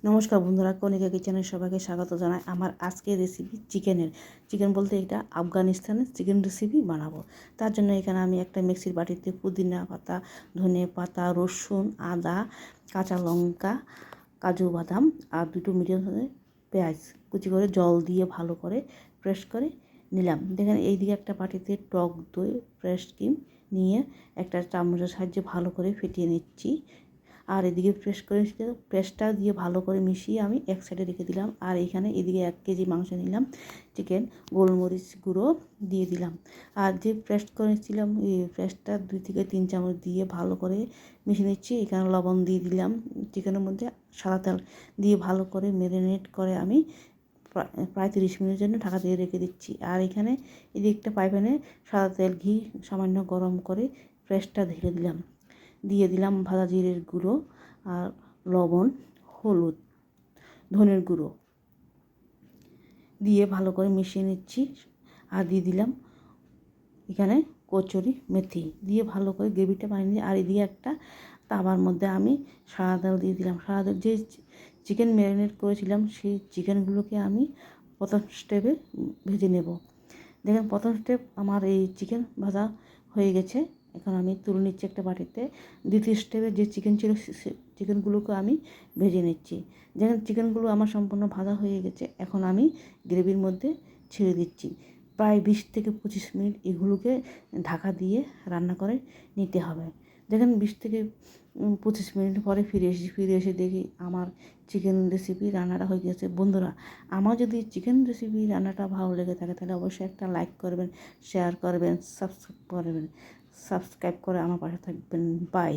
নমস্কার বন্ধুরা, কণিকা কিচেনের সবাইকে স্বাগত জানাই। আমার আজকের রেসিপি চিকেন বলতে এটা আফগানিস্তানের চিকেন রেসিপি বানাবো। তার জন্য এখানে আমি একটা মিক্সির বাটিতে পুদিনা পাতা, ধনে পাতা, রসুন, আদা, কাঁচা লঙ্কা, কাজু বাদাম আর দুটো মিডিয়াম সাইজের পেঁয়াজ কুচি করে জল দিয়ে ভালো করে প্রেস করে নিলাম। দেখেন এইদিকে একটা বাটিতে টক দই ফ্রেশ ক্রিম নিয়ে একটা চামচের সাহায্যে ভালো করে ফেটিয়ে নিচ্ছি। আর এদিকে পেস্টটা দিয়ে ভালো করে মিশিয়ে আমি এক সাইডে রেখে দিলাম। আর এখানে এদিকে 1 কেজি মাংস নিলাম, চিকেন গোলমরিচ গুঁড়ো দিয়ে দিলাম। আর যে পেস্ট করেছিলাম এই পেস্টটা 2 থেকে 3 চামচ দিয়ে ভালো করে মিশিয়ে নিচ্ছি। এখানে লবণ দিয়ে দিলাম, চিকেনের মধ্যে সাদা তেল দিয়ে ভালো করে ম্যারিনেট করে আমি প্রায় 30 মিনিটের জন্য ঢাকা দিয়ে রেখে দিচ্ছি। আর এখানে এদিকে একটা ফ্রাই প্যানে সাদা তেল ঘি সামান্য গরম করে পেস্টটা ঢেলে দিলাম, দিয়ে দিলাম ভাজা জিরের গুঁড়ো আর লবণ, হলুদ, ধনের গুঁড়ো দিয়ে ভালো করে মিশিয়ে নিচ্ছি। আর দিয়ে দিলাম এখানে কচুরি মেথি দিয়ে ভালো করে গ্রেভিটা বানিয়ে নিই। আর এদিকে একটা তাওয়ার মধ্যে আমি সাদা তেল দিয়ে দিলাম। সাদা তেল যে চিকেন ম্যারিনেট করেছিলাম সেই চিকেনগুলোকে আমি প্রথম স্টেপে ভেজে নেব। দেখেন প্রথম স্টেপ আমার এই চিকেন ভাজা হয়ে গেছে। এখন আমি তুলে নিচ্ছি একটা বাটিতে। দ্বিতীয় স্টেপে যে চিকেন ছিল চিকেনগুলোকে আমি ভেজে নিচ্ছি। দেখেন চিকেনগুলো আমার সম্পূর্ণ ভাজা হয়ে গেছে। এখন আমি গ্রেভির মধ্যে ছেড়ে দিচ্ছি। প্রায় 20 থেকে 25 মিনিট এগুলোকে ঢাকা দিয়ে রান্না করে নিতে হবে। দেখেন 20 থেকে 25 মিনিট পরে ফিরে এসে দেখি আমার চিকেন রেসিপি রান্নাটা হয়ে গেছে। বন্ধুরা, আমার যদি চিকেন রেসিপি রান্নাটা ভালো লেগে থাকে তাহলে অবশ্যই একটা লাইক করবেন, শেয়ার করবেন, সাবস্ক্রাইব করে আমার পাশে থাকবেন। বাই।